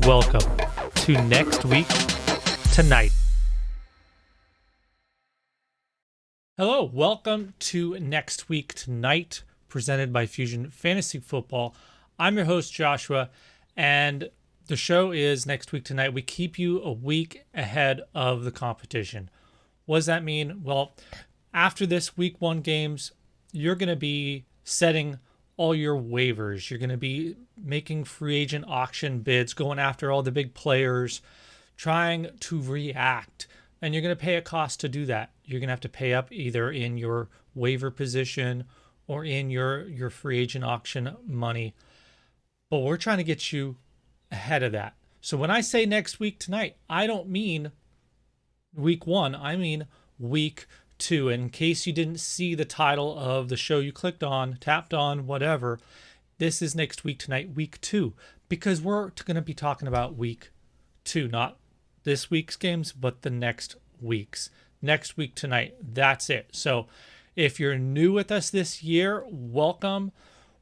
welcome to Next Week Tonight. Hello, welcome to Next Week Tonight, presented by Fusion Fantasy Football. I'm your host, Joshua, and the show is Next Week Tonight. We keep you a week ahead of the competition. What does that mean? Well, after this Week 1 games, you're going to be setting all your waivers. You're going to be making free agent auction bids, going after all the big players, trying to react. And you're going to pay a cost to do that. You're going to have to pay up either in your waiver position or in your free agent auction money. But we're trying to get you ahead of that. So when I say next week tonight, I don't mean Week 1. I mean Week 2. In case you didn't see the title of the show you clicked on, tapped on, whatever, this is Next Week Tonight, Week 2, because we're going to be talking about Week 2, not this week's games, but the next week's. Next Week Tonight, that's it. So if you're new with us this year, welcome.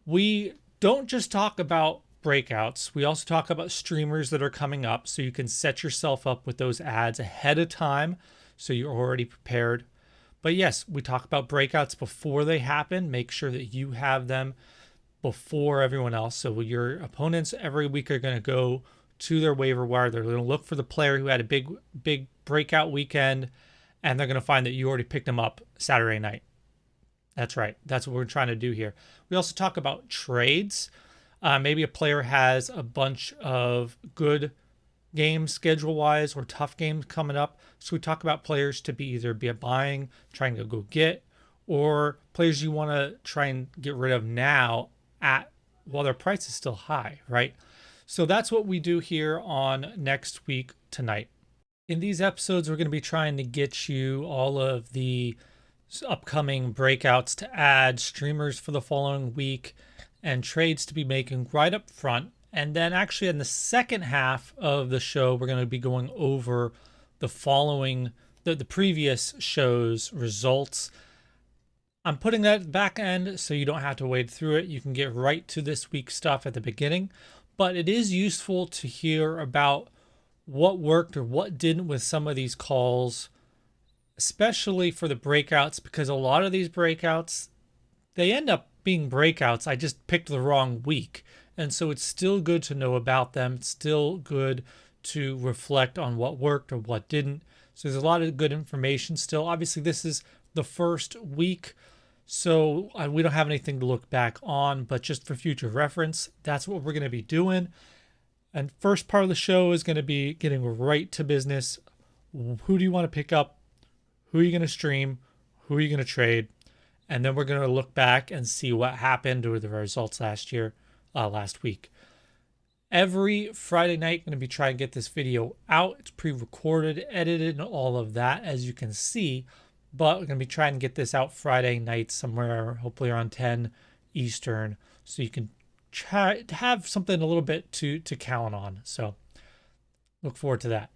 We don't just talk about breakouts. We also talk about streamers that are coming up, so you can set yourself up with those ads ahead of time so you're already prepared. But yes, we talk about breakouts before they happen. Make sure that you have them before everyone else. So your opponents every week are going to go to their waiver wire. They're going to look for the player who had a big breakout weekend, and they're going to find that you already picked them up Saturday night. That's right. That's what we're trying to do here. We also talk about trades. Maybe a player has a bunch of good games schedule-wise or tough games coming up. So we talk about players to be either buying, trying to go get, or players you want to try and get rid of now while their price is still high, right? So that's what we do here on Next Week Tonight. In these episodes, we're going to be trying to get you all of the upcoming breakouts to add, streamers for the following week, and trades to be making right up front. And then actually in the second half of the show, we're going to be going over the previous show's results. I'm putting that at the back end so you don't have to wade through it. You can get right to this week's stuff at the beginning. But it is useful to hear about what worked or what didn't with some of these calls, especially for the breakouts, because a lot of these breakouts, they end up being breakouts. I just picked the wrong week. And so it's still good to know about them. It's still good to reflect on what worked or what didn't. So there's a lot of good information still. Obviously, this is the first week, so we don't have anything to look back on, but just for future reference, that's what we're going to be doing. And first part of the show is going to be getting right to business. Who do you want to pick up? Who are you going to stream? Who are you going to trade? And then we're going to look back and see what happened or the results last week. Every Friday night, going to be trying to get this video out. It's pre-recorded, edited, and all of that, as you can see. But we're going to be trying to get this out Friday night somewhere, hopefully around 10 Eastern, so you can try to have something a little bit to count on. So look forward to that.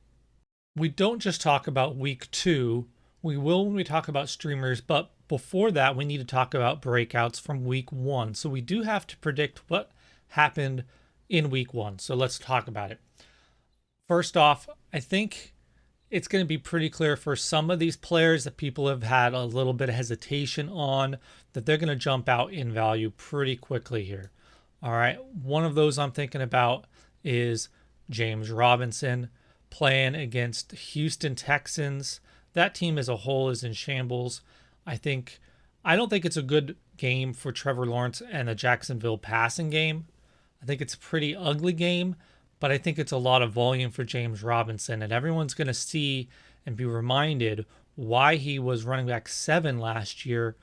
We don't just talk about Week 2. We will when we talk about streamers, but before that, we need to talk about breakouts from Week 1. So we do have to predict what happened in Week 1. So let's talk about it. First off, I think it's going to be pretty clear for some of these players that people have had a little bit of hesitation on, that they're going to jump out in value pretty quickly here. All right. One of those I'm thinking about is James Robinson playing against Houston Texans. That team as a whole is in shambles. I don't think it's a good game for Trevor Lawrence and the Jacksonville passing game. I think it's a pretty ugly game, but I think it's a lot of volume for James Robinson, and everyone's going to see and be reminded why he was running back 7 last year.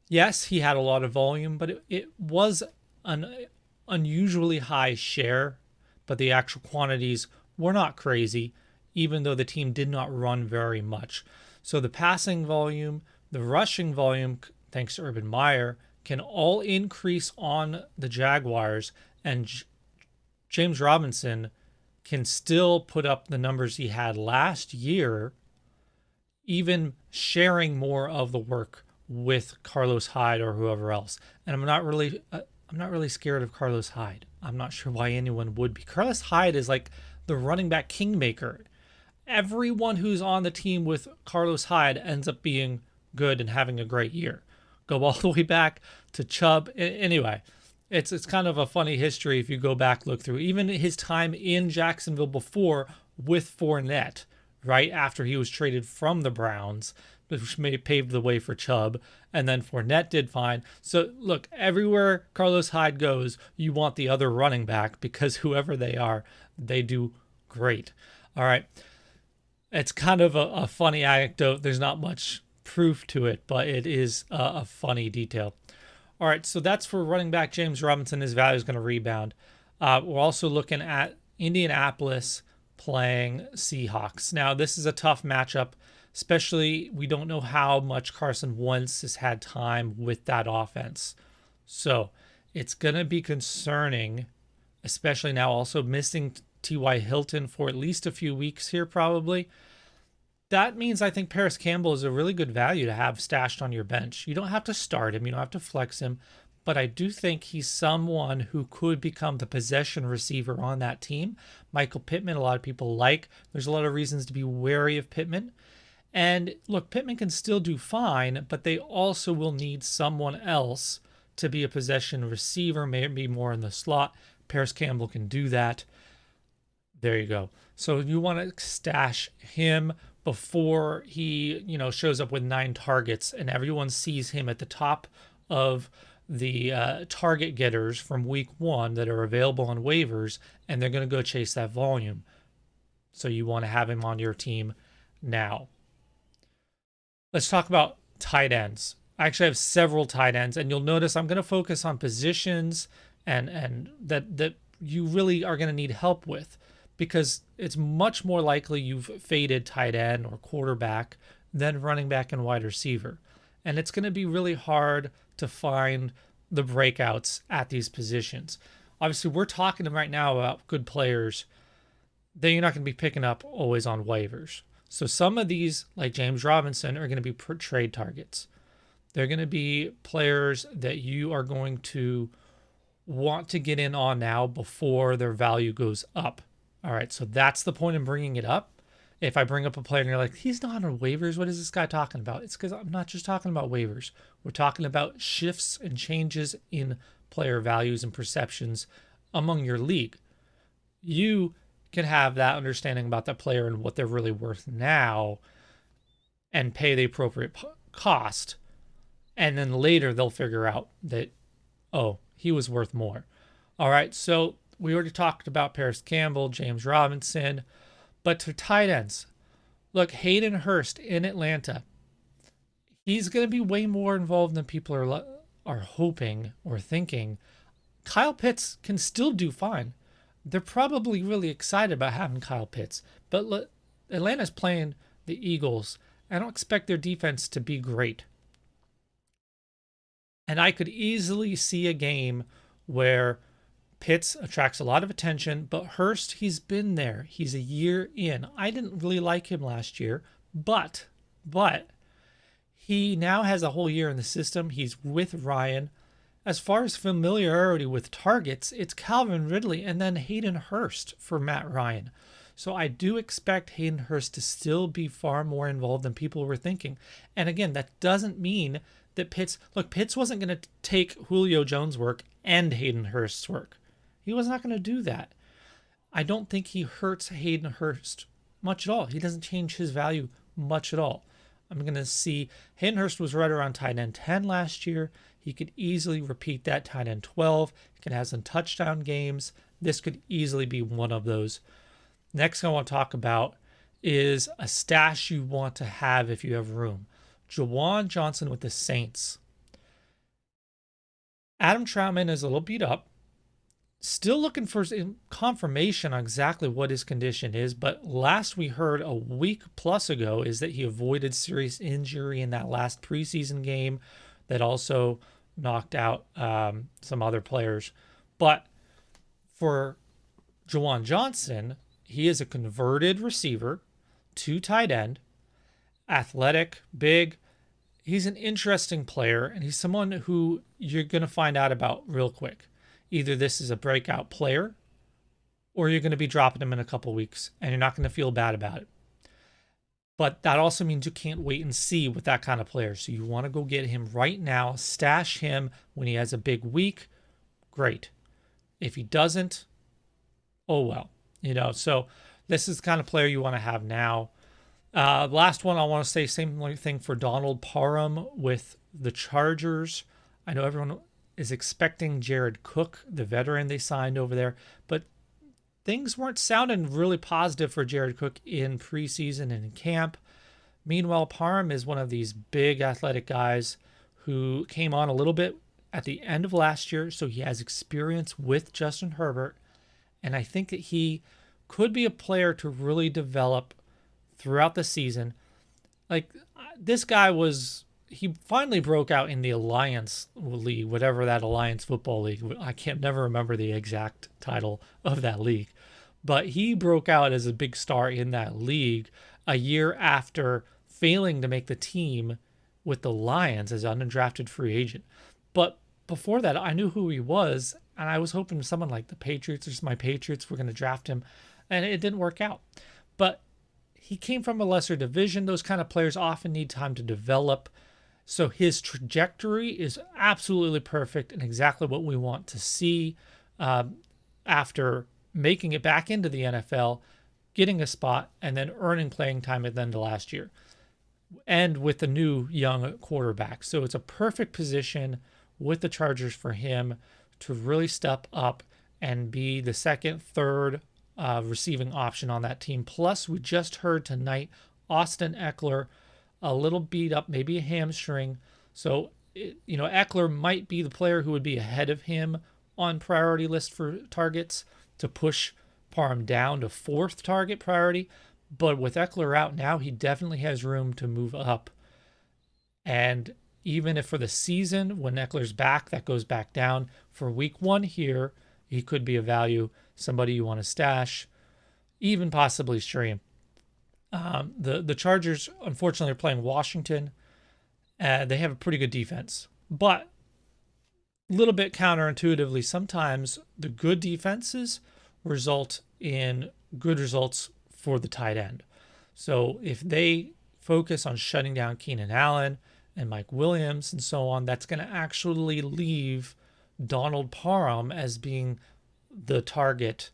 Yes, he had a lot of volume, but it was an unusually high share, but the actual quantities were not crazy, even though the team did not run very much. So the passing volume, the rushing volume, thanks to Urban Meyer, can all increase on the Jaguars, and James Robinson can still put up the numbers he had last year, even sharing more of the work with Carlos Hyde or whoever else. And I'm not really I'm not really scared of Carlos Hyde. I'm not sure why anyone would be. Carlos Hyde is like the running back kingmaker. Everyone who's on the team with Carlos Hyde ends up being good and having a great year. Go all the way back to Chubb. Anyway, it's kind of a funny history if you go back, look through. Even his time in Jacksonville before with Fournette, right after he was traded from the Browns, which may paved the way for Chubb, and then Fournette did fine. So look, everywhere Carlos Hyde goes, you want the other running back because whoever they are, they do great. All right. It's kind of a funny anecdote. There's not much proof to it, but it is a funny detail. All right, so that's for running back James Robinson. His value is going to rebound. We're also looking at Indianapolis playing Seahawks. Now, this is a tough matchup, especially we don't know how much Carson Wentz has had time with that offense. So it's going to be concerning, especially now also missing T.Y. Hilton for at least a few weeks here probably. That means I think Paris Campbell is a really good value to have stashed on your bench. You don't have to start him. You don't have to flex him. But I do think he's someone who could become the possession receiver on that team. Michael Pittman, a lot of people like. There's a lot of reasons to be wary of Pittman. And look, Pittman can still do fine, but they also will need someone else to be a possession receiver, maybe more in the slot. Paris Campbell can do that. There you go. So you want to stash him before he, shows up with 9 targets and everyone sees him at the top of the target getters from week 1 that are available on waivers, and they're going to go chase that volume. So you want to have him on your team now. Let's talk about tight ends. I actually have several tight ends, and you'll notice I'm going to focus on positions and that you really are going to need help with, because it's much more likely you've faded tight end or quarterback than running back and wide receiver. And it's going to be really hard to find the breakouts at these positions. Obviously, we're talking right now about good players that you're not going to be picking up always on waivers. So some of these, like James Robinson, are going to be trade targets. They're going to be players that you are going to want to get in on now before their value goes up. All right, so that's the point in bringing it up. If I bring up a player and you're like, he's not on waivers, what is this guy talking about? It's because I'm not just talking about waivers. We're talking about shifts and changes in player values and perceptions among your league. You can have that understanding about that player and what they're really worth now and pay the appropriate cost. And then later they'll figure out that, oh, he was worth more. All right, so we already talked about Paris Campbell, James Robinson, but to tight ends, look, Hayden Hurst in Atlanta, he's going to be way more involved than people are hoping or thinking. Kyle Pitts can still do fine. They're probably really excited about having Kyle Pitts, but Atlanta's playing the Eagles. I don't expect their defense to be great. And I could easily see a game where Pitts attracts a lot of attention, but Hurst, he's been there. He's a year in. I didn't really like him last year, but he now has a whole year in the system. He's with Ryan. As far as familiarity with targets, it's Calvin Ridley and then Hayden Hurst for Matt Ryan. So I do expect Hayden Hurst to still be far more involved than people were thinking. And again, that doesn't mean that Pitts wasn't going to take Julio Jones' work and Hayden Hurst's work. He was not going to do that. I don't think he hurts Hayden Hurst much at all. He doesn't change his value much at all. I'm going to see Hayden Hurst was right around tight end 10 last year. He could easily repeat that tight end 12. He can have some touchdown games. This could easily be one of those. Next I want to talk about is a stash you want to have if you have room. Juwan Johnson with the Saints. Adam Troutman is a little beat up. Still looking for confirmation on exactly what his condition is, but last we heard a week plus ago is that he avoided serious injury in that last preseason game that also knocked out some other players. But for Juwan Johnson, he is a converted receiver to tight end, athletic, big. he's an interesting player, and he's someone who you're going to find out about real quick. Either this is a breakout player, or you're going to be dropping him in a couple weeks, and you're not going to feel bad about it. But that also means you can't wait and see with that kind of player. So you want to go get him right now, stash him when he has a big week. Great. If he doesn't, oh well. So this is the kind of player you want to have now. Last one, I want to say same thing for Donald Parham with the Chargers. I know everyone is expecting Jared Cook, the veteran they signed over there, but things weren't sounding really positive for Jared Cook in preseason and in camp. Meanwhile, Parham is one of these big athletic guys who came on a little bit at the end of last year, so he has experience with Justin Herbert, and I think that he could be a player to really develop throughout the season. Like, this guy he finally broke out in the Alliance League, whatever that Alliance Football League. I can't never remember the exact title of that league. But he broke out as a big star in that league a year after failing to make the team with the Lions as an undrafted free agent. But before that, I knew who he was, and I was hoping someone like the Patriots or my Patriots were going to draft him, and it didn't work out. But he came from a lesser division. Those kind of players often need time to develop. So his trajectory is absolutely perfect and exactly what we want to see after making it back into the NFL, getting a spot, and then earning playing time at the end of last year. And with the new young quarterback. So it's a perfect position with the Chargers for him to really step up and be the second, third receiving option on that team. Plus, we just heard tonight Austin Eckler a little beat up, maybe a hamstring. So, Eckler might be the player who would be ahead of him on priority list for targets to push Parham down to fourth target priority. But with Eckler out now, he definitely has room to move up. And even if for the season, when Eckler's back, that goes back down. For week 1 here, he could be a value, somebody you want to stash, even possibly stream. The Chargers, unfortunately, are playing Washington. They have a pretty good defense. But a little bit counterintuitively, sometimes the good defenses result in good results for the tight end. So if they focus on shutting down Keenan Allen and Mike Williams and so on, that's going to actually leave Donald Parham as being the target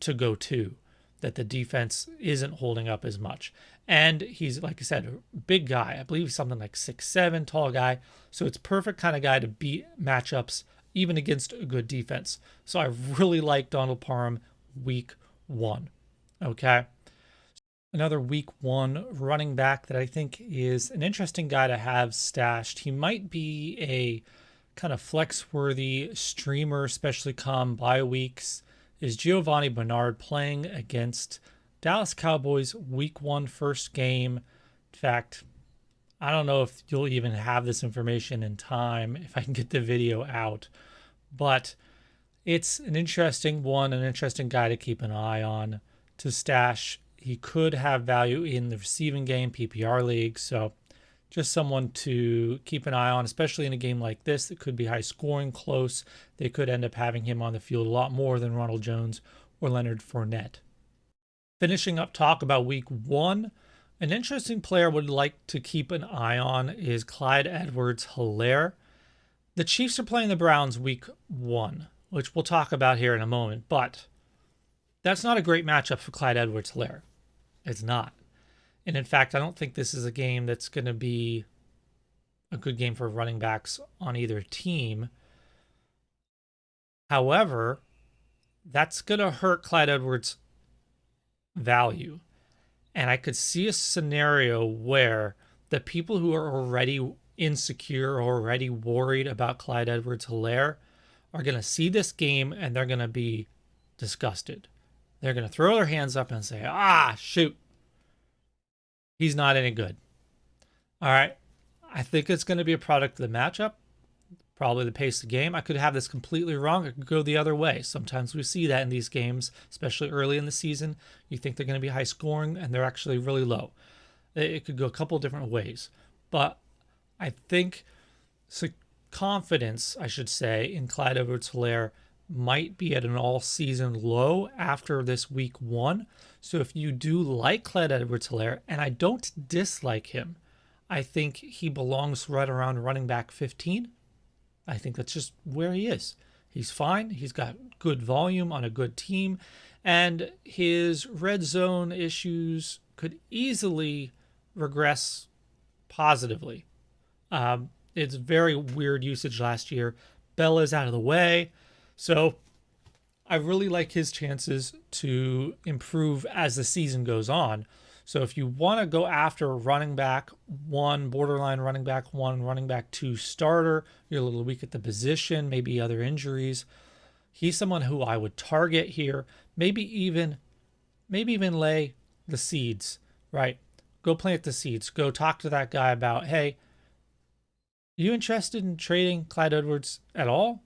to go to, that the defense isn't holding up as much. And he's, like I said, a big guy. I believe something like 6'7", tall guy. So it's perfect kind of guy to beat matchups, even against a good defense. So I really like Donald Parham week 1. Okay. Another week 1 running back that I think is an interesting guy to have stashed. He might be a kind of flex-worthy streamer, especially come bye weeks, is Giovanni Bernard playing against Dallas Cowboys week 1 first game. In fact, I don't know if you'll even have this information in time if I can get the video out, but it's an interesting one, an interesting guy to keep an eye on to stash. He could have value in the receiving game, PPR league, so just someone to keep an eye on, especially in a game like this that could be high scoring, close. They could end up having him on the field a lot more than Ronald Jones or Leonard Fournette. Finishing up talk about week 1, an interesting player I would like to keep an eye on is Clyde EdwardsHelaire. The Chiefs are playing the Browns week 1, which we'll talk about here in a moment, but that's not a great matchup for Clyde EdwardsHelaire. It's not. And in fact, I don't think this is a game that's going to be a good game for running backs on either team. However, that's going to hurt Clyde Edwards' value. And I could see a scenario where the people who are already insecure or already worried about Clyde EdwardsHelaire are going to see this game and they're going to be disgusted. They're going to throw their hands up and say, shoot, he's not any good. All right. I think it's going to be a product of the matchup, probably the pace of the game. I could have this completely wrong. It could go the other way. Sometimes we see that in these games, especially early in the season. You think they're going to be high scoring and they're actually really low. It could go a couple different ways. But I think so confidence, I should say, in Clyde Edwards-Helaire might be at an all-season low after this week 1. So if you do like Clyde Edwards-Helaire, and I don't dislike him, I think he belongs right around running back 15. I think that's just where he is. He's fine. He's got good volume on a good team, and his red zone issues could easily regress positively. It's very weird usage last year. Bell is out of the way, so I really like his chances to improve as the season goes on. So if you want to go after running back 1, borderline running back 1, running back 2 starter, you're a little weak at the position, maybe other injuries, he's someone who I would target here. Maybe even lay the seeds, right? Go plant the seeds. Go talk to that guy about, hey, you interested in trading Clyde Edwards at all?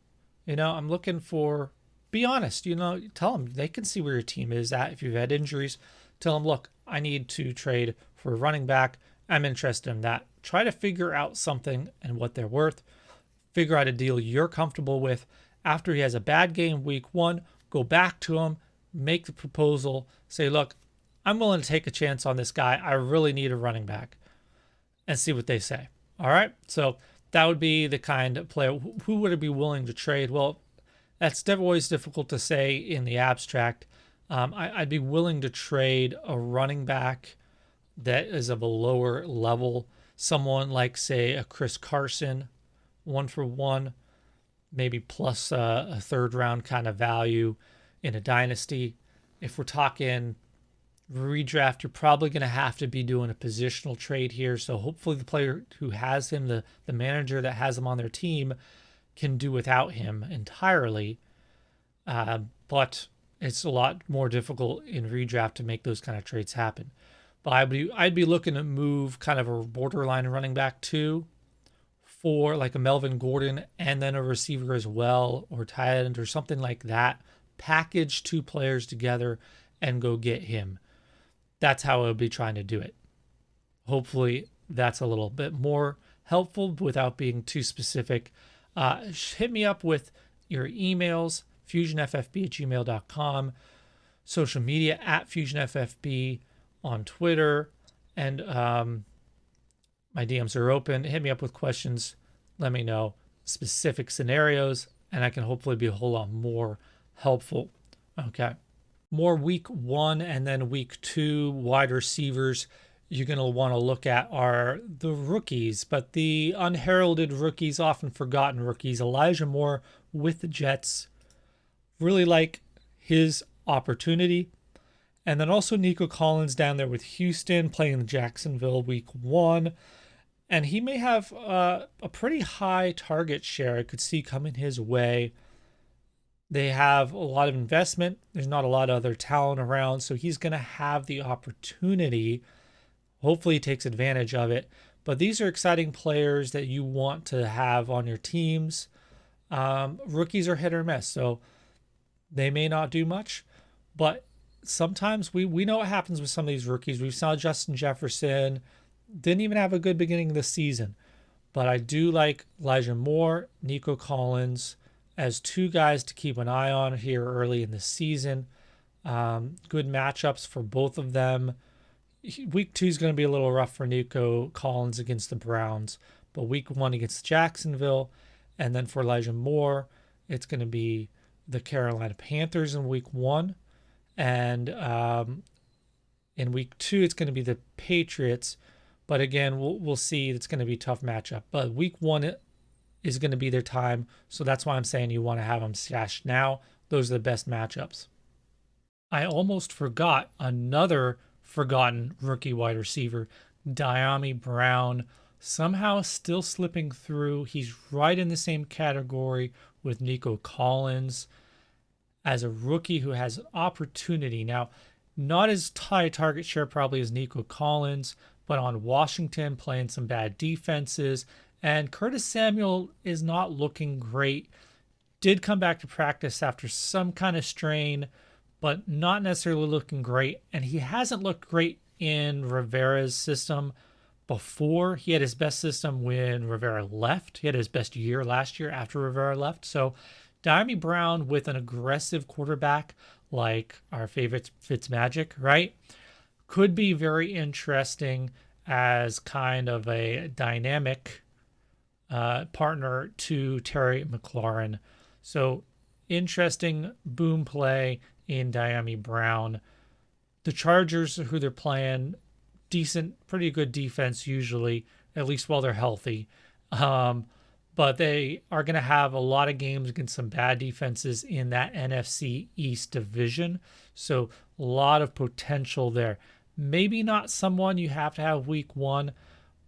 I'm looking for, be honest, tell them they can see where your team is at. If you've had injuries, tell them, look, I need to trade for a running back. I'm interested in that. Try to figure out something and what they're worth. Figure out a deal you're comfortable with. After he has a bad game week 1, go back to him, make the proposal, say, look, I'm willing to take a chance on this guy. I really need a running back, and see what they say. All right. So that would be the kind of player. Who would I be willing to trade? Well, that's always difficult to say in the abstract. I'd be willing to trade a running back that is of a lower level. Someone like, say, a Chris Carson, 1-for-1, maybe plus a third round kind of value in a dynasty. If we're talking redraft, you're probably going to have to be doing a positional trade here. So hopefully the player who has him, the manager that has him on their team, can do without him entirely. But it's a lot more difficult in redraft to make those kind of trades happen. But I'd be looking to move kind of a borderline running back 2 for like a Melvin Gordon, and then a receiver as well, or tight end or something like that. Package 2 players together and go get him. That's how I would be trying to do it. Hopefully that's a little bit more helpful without being too specific. Hit me up with your emails, fusionffb@gmail.com, social media @fusionffb on Twitter, and my DMs are open. Hit me up with questions. Let me know specific scenarios, and I can hopefully be a whole lot more helpful. Okay. More week 1 and then week 2 wide receivers you're going to want to look at are the rookies, but the unheralded rookies, often forgotten rookies. Elijah Moore with the Jets. Really like his opportunity. And then also Nico Collins down there with Houston, playing Jacksonville week 1. And he may have a pretty high target share I could see coming his way. They have a lot of investment. There's not a lot of other talent around, so he's going to have the opportunity. Hopefully he takes advantage of it. But these are exciting players that you want to have on your teams. Rookies are hit or miss, so they may not do much. But sometimes we know what happens with some of these rookies. We saw Justin Jefferson didn't even have a good beginning of the season. But I do like Elijah Moore, Nico Collins as 2 guys to keep an eye on here early in the season. Good matchups for both of them. Week 2 is going to be a little rough for Nico Collins against the Browns, but week 1 against Jacksonville. And then for Elijah Moore, it's going to be the Carolina Panthers in week 1. And in week 2, it's going to be the Patriots. But again, we'll see. It's going to be a tough matchup. But week 1 is going to be their time. So that's why I'm saying you want to have them stashed now. Those are the best matchups. I almost forgot another forgotten rookie wide receiver, Diami Brown, somehow still slipping through. He's right in the same category with Nico Collins as a rookie who has an opportunity. Now, not as high target share probably as Nico Collins, but on Washington playing some bad defenses. And Curtis Samuel is not looking great. Did come back to practice after some kind of strain, but not necessarily looking great. And he hasn't looked great in Rivera's system, before. He had his best system when Rivera left. He had his best year last year after Rivera left. So Diami Brown with an aggressive quarterback like our favorite Fitzmagic, right? Could be very interesting as kind of a dynamic partner to Terry McLaurin. So interesting boom play in Diami Brown. The Chargers, who they're playing, decent, pretty good defense usually, at least while they're healthy. But they are going to have a lot of games against some bad defenses in that NFC East division. So a lot of potential there. Maybe not someone you have to have week one,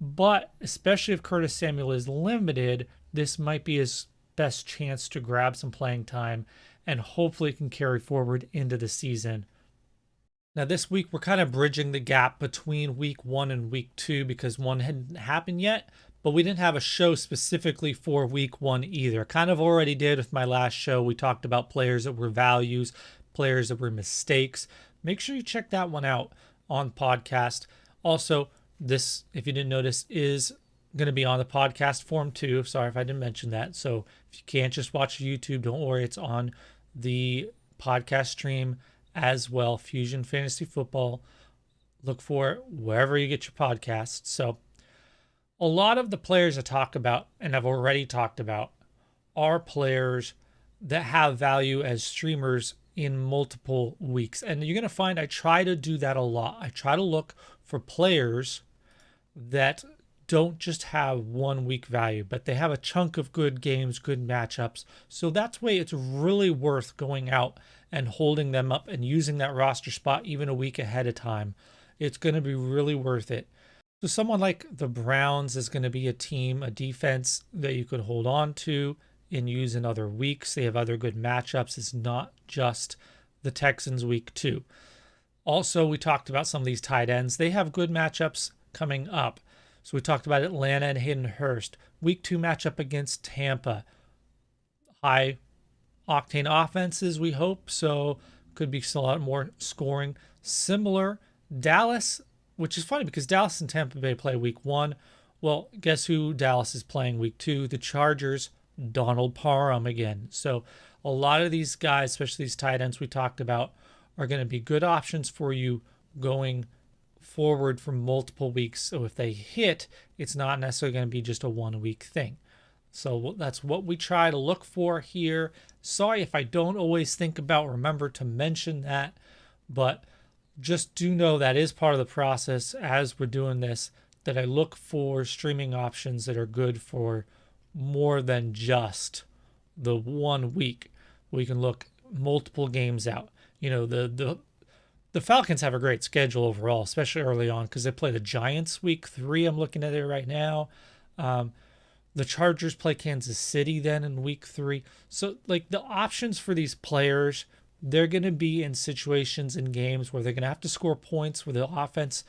but especially if Curtis Samuel is limited, this might be his best chance to grab some playing time and hopefully can carry forward into the season. Now, this week, we're kind of bridging the gap between week one and week two because one hadn't happened yet, but we didn't have a show specifically for week one either. Kind of already did with my last show. We talked about players that were values, players that were mistakes. Make sure you check that one out on podcast. Also, this, if you didn't notice, is going to be on the podcast form too. Sorry if I didn't mention that. So if you can't just watch YouTube, don't worry. It's on the podcast stream as well. Fusion Fantasy Football. Look for it wherever you get your podcasts. So a lot of the players I talk about and I've already talked about are players that have value as streamers in multiple weeks. And you're going to find I try to do that a lot. I try to look for players that don't just have 1 week value, but they have a chunk of good games, good matchups. So that's why it's really worth going out and holding them up and using that roster spot even a week ahead of time. It's going to be really worth it. So someone like the Browns is going to be a team, a defense that you could hold on to and use in other weeks. They have other good matchups. It's not just the Texans week 2. Also, we talked about some of these tight ends. They have good matchups coming up. So we talked about Atlanta and Hayden Hurst. Week 2 matchup against Tampa. High octane offenses, we hope. So could be a lot more scoring. Similar, Dallas, which is funny because Dallas and Tampa Bay play week 1. Well, guess who Dallas is playing week 2? The Chargers, Donald Parham again. So a lot of these guys, especially these tight ends we talked about, are going to be good options for you going forward for multiple weeks. So if they hit, it's not necessarily going to be just a 1 week thing. So that's what we try to look for here. Sorry if I don't always think about, remember to mention that, but just do know that is part of the process as we're doing this, that I look for streaming options that are good for more than just the 1 week. We can look multiple games out. You know, the Falcons have a great schedule overall, especially early on because they play the Giants week 3. I'm looking at it right now. The Chargers play Kansas City then in week 3. So like the options for these players, they're going to be in situations in games where they're going to have to score points where the offense,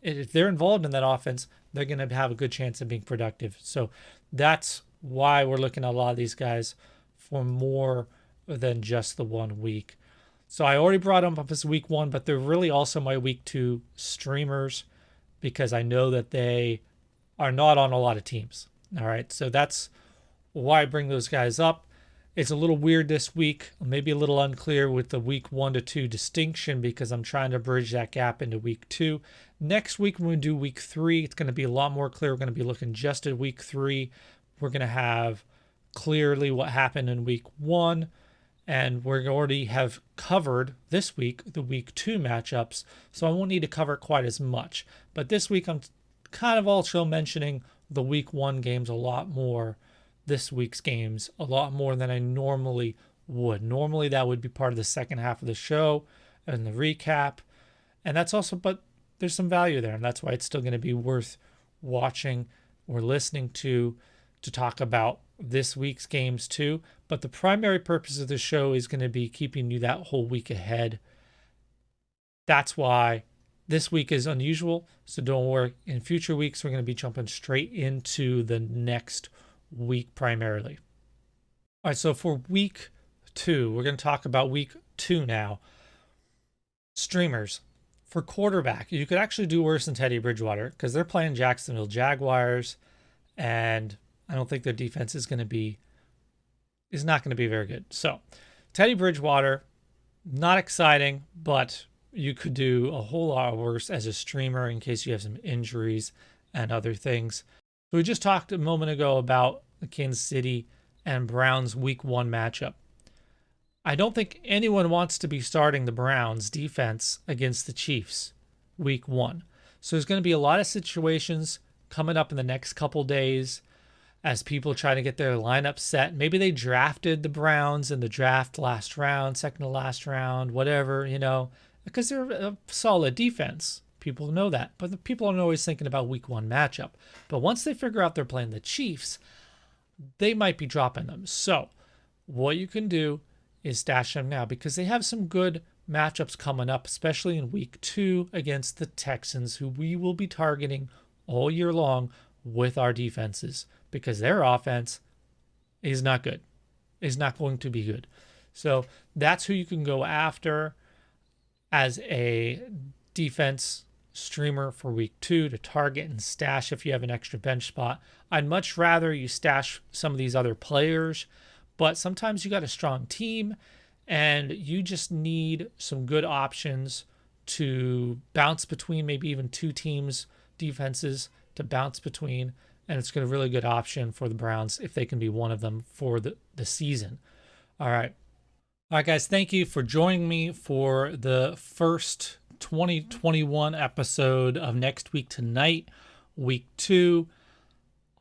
if they're involved in that offense, they're going to have a good chance of being productive. So that's why we're looking at a lot of these guys for more than just the 1 week. So I already brought them up as week 1, but they're really also my week 2 streamers because I know that they are not on a lot of teams. All right, so that's why I bring those guys up. It's a little weird this week, maybe a little unclear with the week 1 to 2 distinction because I'm trying to bridge that gap into week 2. Next week, when we do week 3, it's going to be a lot more clear. We're going to be looking just at week 3. We're going to have clearly what happened in week 1. And we're already have covered this week, the week 2 matchups. So I won't need to cover quite as much. But this week, I'm kind of also mentioning the week 1 games a lot more, this week's games a lot more than I normally would. Normally that would be part of the second half of the show and the recap. And that's also, but there's some value there. And that's why it's still going to be worth watching or listening to talk about this week's games too. But the primary purpose of the show is going to be keeping you that whole week ahead. That's why this week is unusual, so don't worry. In future weeks, we're going to be jumping straight into the next week primarily. All right, so for week 2, we're going to talk about week 2 now. Streamers. For quarterback, you could actually do worse than Teddy Bridgewater because they're playing Jacksonville Jaguars, and I don't think their defense is not going to be very good. So Teddy Bridgewater, not exciting, but you could do a whole lot worse as a streamer in case you have some injuries and other things. So we just talked a moment ago about the Kansas City and Browns week 1 matchup. I don't think anyone wants to be starting the Browns defense against the Chiefs week 1. So there's going to be a lot of situations coming up in the next couple days as people try to get their lineup set. Maybe they drafted the Browns in the draft last round, second to last round, whatever, because they're a solid defense. People know that. But the people aren't always thinking about week 1 matchup. But once they figure out they're playing the Chiefs, they might be dropping them. So what you can do is stash them now because they have some good matchups coming up, especially in week 2 against the Texans, who we will be targeting all year long with our defenses because their offense is not good, is not going to be good. So that's who you can go after as a defense streamer for week 2 to target and stash if you have an extra bench spot. I'd much rather you stash some of these other players, but sometimes you got a strong team and you just need some good options to bounce between, maybe even 2 teams' defenses to bounce between. And it's a really good option for the Browns if they can be one of them for the season. All right. All right, guys, thank you for joining me for the first 2021 episode of Next Week Tonight, week 2.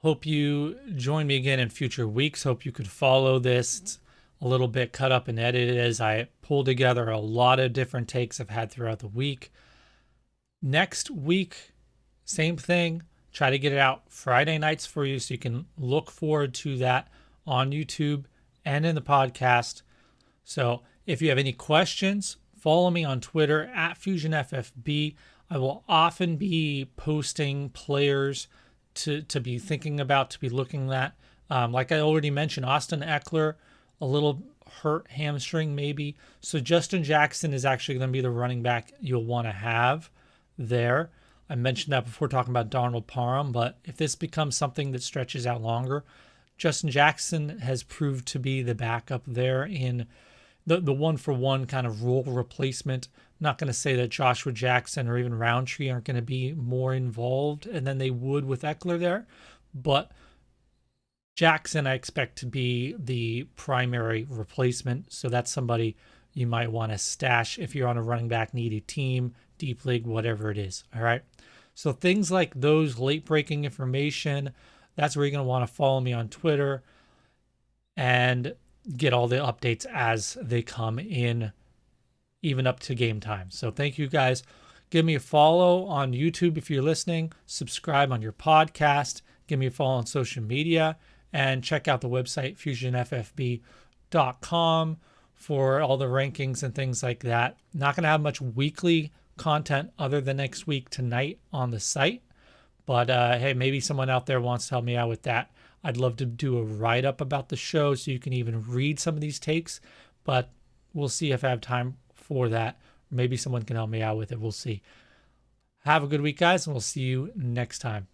Hope you join me again in future weeks. Hope you could follow this. It's a little bit cut up and edited as I pull together a lot of different takes I've had throughout the week. Next week, same thing. Try to get it out Friday nights for you so you can look forward to that on YouTube and in the podcast. So if you have any questions, follow me on Twitter at FusionFFB. I will often be posting players to be thinking about, to be looking at. Like I already mentioned, Austin Eckler, a little hurt hamstring maybe. So Justin Jackson is actually going to be the running back you'll want to have there. I mentioned that before talking about Donald Parham, but if this becomes something that stretches out longer, Justin Jackson has proved to be the backup there in the 1-for-1 kind of role replacement. I'm not going to say that Joshua Jackson or even Roundtree aren't going to be more involved and than they would with Eckler there, but Jackson I expect to be the primary replacement. So that's somebody you might want to stash if you're on a running back needy team, deep league, whatever it is. All right. So things like those, late breaking information, that's where you're going to want to follow me on Twitter and get all the updates as they come in, even up to game time. So thank you guys. Give me a follow on YouTube if you're listening. Subscribe on your podcast. Give me a follow on social media. And check out the website, fusionffb.com, for all the rankings and things like that. Not going to have much weekly content other than Next Week Tonight on the site. But hey, maybe someone out there wants to help me out with that. I'd love to do a write-up about the show so you can even read some of these takes. But we'll see if I have time for that. Maybe someone can help me out with it. We'll see. Have a good week, guys, and we'll see you next time.